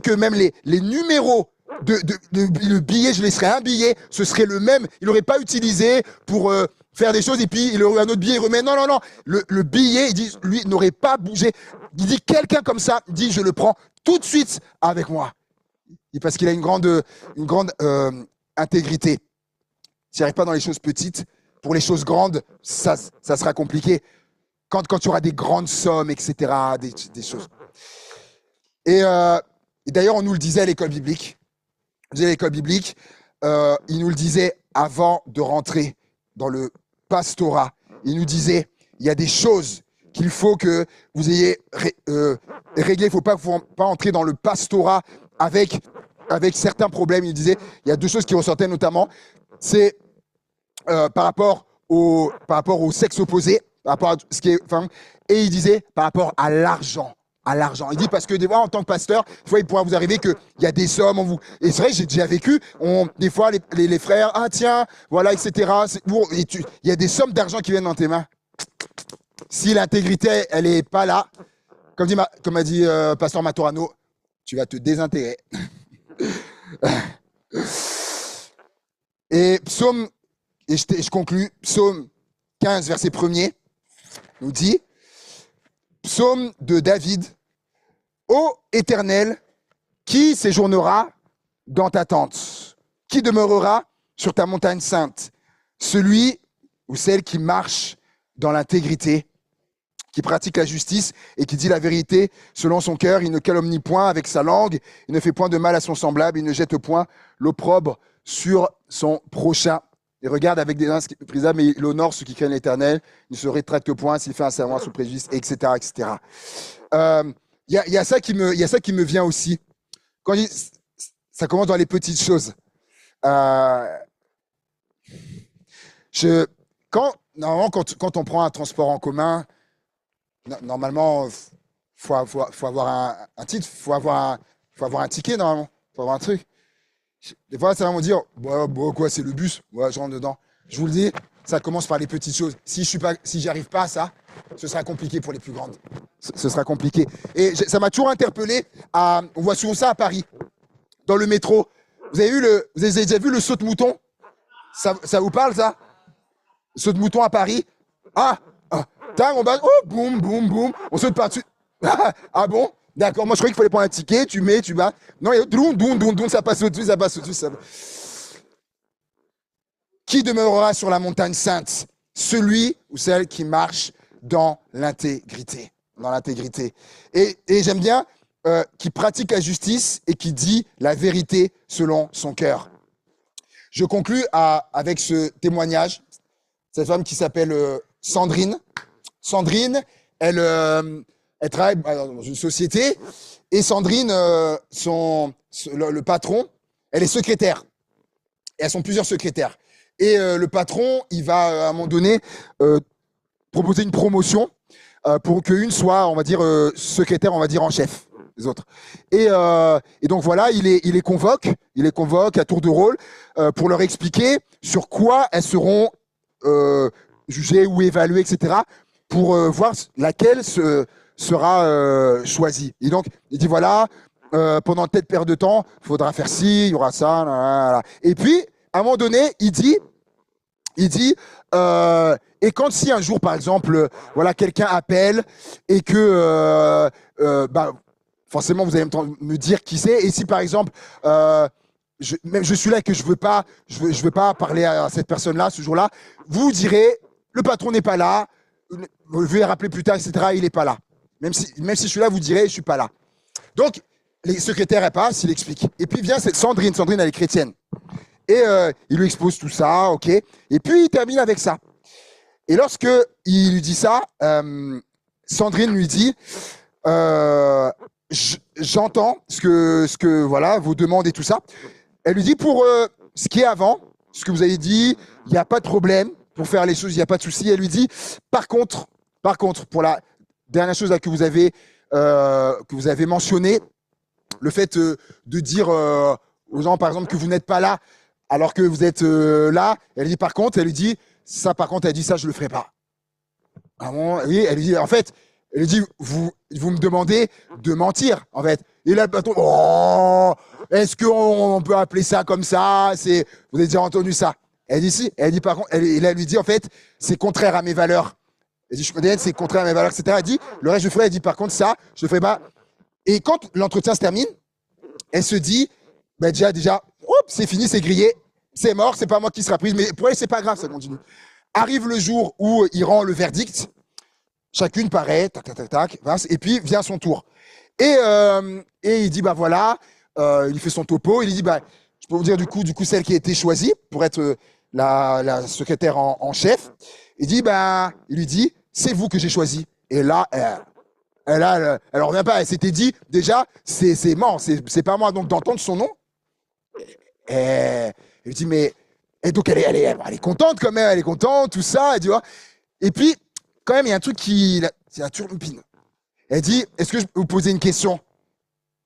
que même les numéros le billet, je laisserais un billet, ce serait le même. Il n'aurait pas utilisé pour faire des choses et puis il aurait un autre billet, il remet. Non, non, non. Le billet, il dit, lui, n'aurait pas bougé. Il dit, quelqu'un comme ça, il dit, je le prends tout de suite avec moi. Parce qu'il a une grande intégrité. S'il n'arrive pas dans les choses petites, pour les choses grandes, ça sera compliqué. Quand tu auras des grandes sommes, etc., des choses. Et d'ailleurs, on nous le disait à l'école biblique. Il nous le disait avant de rentrer dans le pastorat. Il nous disait, il y a des choses qu'il faut que vous ayez réglées. Il ne faut pas entrer dans le pastorat avec certains problèmes. Il disait, il y a deux choses qui ressortaient notamment. C'est par rapport au sexe opposé, par rapport à ce qui est, enfin, et il disait par rapport à l'argent. Il dit parce que des fois, en tant que pasteur, des fois, il pourra vous arriver qu'il y a des sommes en vous. Et c'est vrai, j'ai déjà vécu, des fois, les frères, ah tiens, voilà, etc. Il y a des sommes d'argent qui viennent dans tes mains. Si l'intégrité, elle est pas là, comme a dit pasteur Matorano, tu vas te désintégrer. Et psaume, et je conclus, psaume 15, verset 1er, nous dit, psaume de David, ô Éternel, qui séjournera dans ta tente? Qui demeurera sur ta montagne sainte? Celui ou celle qui marche dans l'intégrité, qui pratique la justice et qui dit la vérité selon son cœur, il ne calomnie point avec sa langue, il ne fait point de mal à son semblable, il ne jette point l'opprobre sur son prochain. Il regarde avec des inscriptrisables, mais il honore ceux qui craignent l'Éternel, il ne se rétracte point s'il fait un serment sous préjudice, etc., etc. Il y a ça qui me vient aussi. Ça commence dans les petites choses. Normalement, quand on prend un transport en commun, normalement, faut avoir un titre, faut avoir un ticket normalement, faut avoir un truc. Des fois, ça va me dire, quoi, c'est le bus, ouais, je rentre dedans. Je vous le dis, ça commence par les petites choses. Si j'y arrive pas à ça, ce sera compliqué pour les plus grandes. Ce sera compliqué. Et ça m'a toujours interpellé. On voit souvent ça à Paris, dans le métro. Vous avez déjà vu le saut de mouton? Ça vous parle, ça? Le saut de mouton à Paris? On va, boum, boum, boum, on saute par-dessus. Ah bon? D'accord, moi je croyais qu'il fallait prendre un ticket, tu vas. Non, il y a doum, ça passe au-dessus. Qui demeurera sur la montagne sainte? Celui ou celle qui marche dans l'intégrité. Et j'aime bien qui pratique la justice et qui dit la vérité selon son cœur. Je conclus avec ce témoignage. Cette femme qui s'appelle Sandrine. Sandrine, elle travaille dans une société et Sandrine, le patron, elle est secrétaire. Et elles sont plusieurs secrétaires. Et le patron, il va à un moment donné proposer une promotion pour qu'une soit, on va dire, secrétaire, on va dire, en chef des autres. Et donc voilà, il les convoque à tour de rôle pour leur expliquer sur quoi elles seront jugées ou évaluées, etc., pour voir laquelle sera choisie. Et donc, il dit voilà, pendant telle période de temps, il faudra faire ci, il y aura ça, là. Et puis, à un moment donné, il dit, et quand si un jour, par exemple, voilà, quelqu'un appelle et que, forcément, vous allez me dire qui c'est. Et si, par exemple, je suis là et que je veux pas parler à cette personne-là ce jour-là, vous direz, le patron n'est pas là, vous le rappeler plus tard, etc. Il n'est pas là. Même si je suis là, vous direz, je suis pas là. Donc, les secrétaires, elles passent, il explique. Et puis vient cette Sandrine, elle est chrétienne. Et il lui expose tout ça, ok. Et puis il termine avec ça. Et lorsque il lui dit ça, Sandrine lui dit, j'entends ce que voilà, vos demandes et tout ça. Elle lui dit pour ce qui est avant, ce que vous avez dit, il n'y a pas de problème pour faire les choses, il n'y a pas de souci. Elle lui dit, par contre, pour la dernière chose là que vous avez mentionné, le fait de dire aux gens, par exemple, que vous n'êtes pas là alors que vous êtes là. Elle dit, par contre, elle lui dit, ça, je le ferai pas. Ah bon, oui, elle lui dit, en fait, elle lui dit, vous me demandez de mentir, en fait. Et là, le patron, est-ce qu'on peut appeler ça comme ça? Vous avez déjà entendu ça? Elle dit si. Elle dit par contre, elle lui dit en fait, c'est contraire à mes valeurs. Elle dit, je connais, c'est contraire à mes valeurs, etc. Elle dit, le reste je ferai. Elle dit par contre ça, je le ferai pas. Et quand l'entretien se termine, elle se dit, bah déjà, c'est fini, c'est grillé, c'est mort, c'est pas moi qui sera prise. Mais pour elle, c'est pas grave, ça continue. Arrive le jour où il rend le verdict. Chacune paraît, tac, tac, tac, tac, et puis vient son tour. Et il dit, bah voilà, il fait son topo, il dit, bah, je peux vous dire du coup celle qui a été choisie pour être la secrétaire en chef. Il lui dit, c'est vous que j'ai choisi. Et là, elle revient pas, elle s'était dit, déjà, c'est mort, c'est pas moi. Donc d'entendre son nom, elle dit, mais, et donc elle est contente quand même, elle est contente, tout ça, tu vois. Et puis, quand même, il y a un truc c'est un turlupine. Elle dit, est-ce que je peux vous poser une question?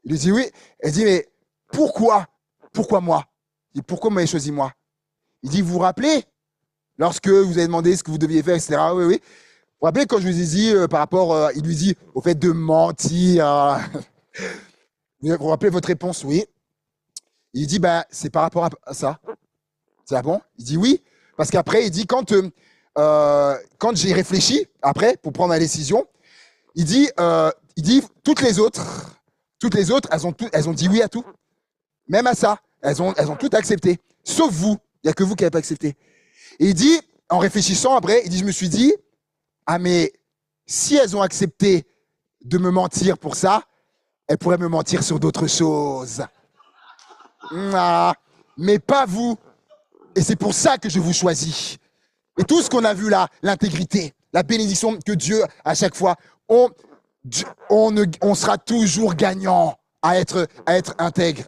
Il lui dit oui. Elle dit, mais pourquoi moi? Il dit, pourquoi vous m'avez choisi moi? Il dit, vous vous rappelez, lorsque vous avez demandé ce que vous deviez faire, etc. Oui, oui. Vous vous rappelez quand je vous ai dit par rapport, il lui dit, au fait de mentir. Vous vous rappelez votre réponse? Oui. Il dit, c'est par rapport à ça. C'est bon? Il dit oui. Parce qu'après, il dit, quand j'ai réfléchi, après, pour prendre ma décision, il dit, toutes les autres, elles ont dit oui à tout. Même à ça. Elles ont tout accepté. Sauf vous. Il n'y a que vous qui n'avez pas accepté. Et il dit, en réfléchissant après, il dit, je me suis dit, ah mais si elles ont accepté de me mentir pour ça, elles pourraient me mentir sur d'autres choses. Ah, mais pas vous. Et c'est pour ça que je vous choisis. Et tout ce qu'on a vu là, l'intégrité, la bénédiction que Dieu, à chaque fois, on sera toujours gagnant à être intègre.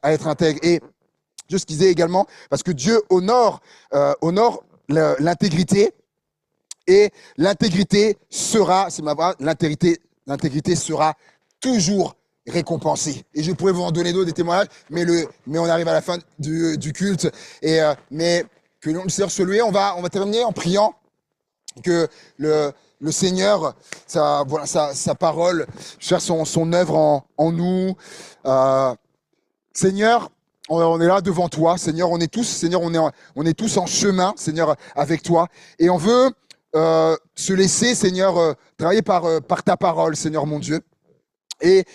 Et je disais également, parce que Dieu honore l'intégrité, et l'intégrité sera, c'est ma voix, l'intégrité sera toujours récompensée. Et je pourrais vous en donner d'autres, des témoignages, mais on arrive à la fin du culte. Mais que le Seigneur se loue, on va terminer en priant que le Seigneur, sa parole, faire son œuvre en nous. Seigneur, on est là devant toi. Seigneur, on est tous en chemin, Seigneur, avec toi. Et on veut se laisser, Seigneur, travailler par ta parole, Seigneur mon Dieu. Et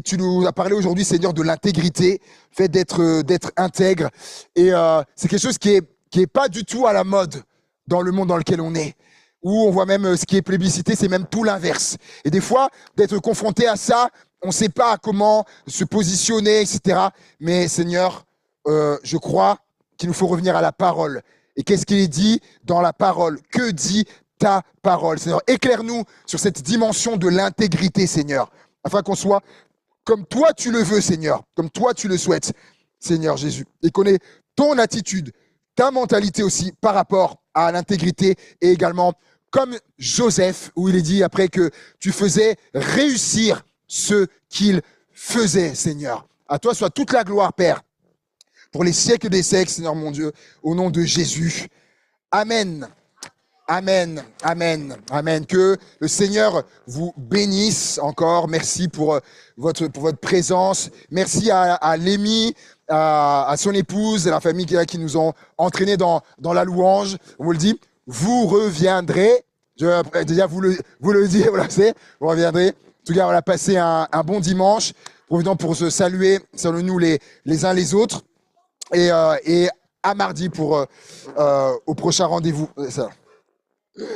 tu nous as parlé aujourd'hui, Seigneur, de l'intégrité, fait d'être intègre. Et c'est quelque chose qui est pas du tout à la mode dans le monde dans lequel on est. Où on voit même ce qui est plébiscité, c'est même tout l'inverse. Et des fois, d'être confronté à ça, on ne sait pas comment se positionner, etc. Mais Seigneur, je crois qu'il nous faut revenir à la parole. Et qu'est-ce qu'il est dit dans la parole? Que dit ta parole, Seigneur? Éclaire-nous sur cette dimension de l'intégrité, Seigneur, afin qu'on soit comme toi tu le veux, Seigneur, comme toi tu le souhaites, Seigneur Jésus. Et qu'on ait ton attitude, ta mentalité aussi par rapport à l'intégrité, et également comme Joseph, où il est dit après que tu faisais réussir ce qu'il faisait, Seigneur. À toi soit toute la gloire, Père, pour les siècles des siècles, Seigneur mon Dieu, au nom de Jésus. Amen. Amen, amen, amen. Que le Seigneur vous bénisse encore. Merci pour votre présence. Merci à Lémi, à son épouse, à la famille qui nous ont entraînés dans la louange. On vous le dit, vous reviendrez. Déjà, vous le dites, voilà, vous reviendrez. En tout cas, on a passé un bon dimanche. Profitant pour se saluer, nous les uns les autres. Et à mardi au prochain rendez-vous. Ça.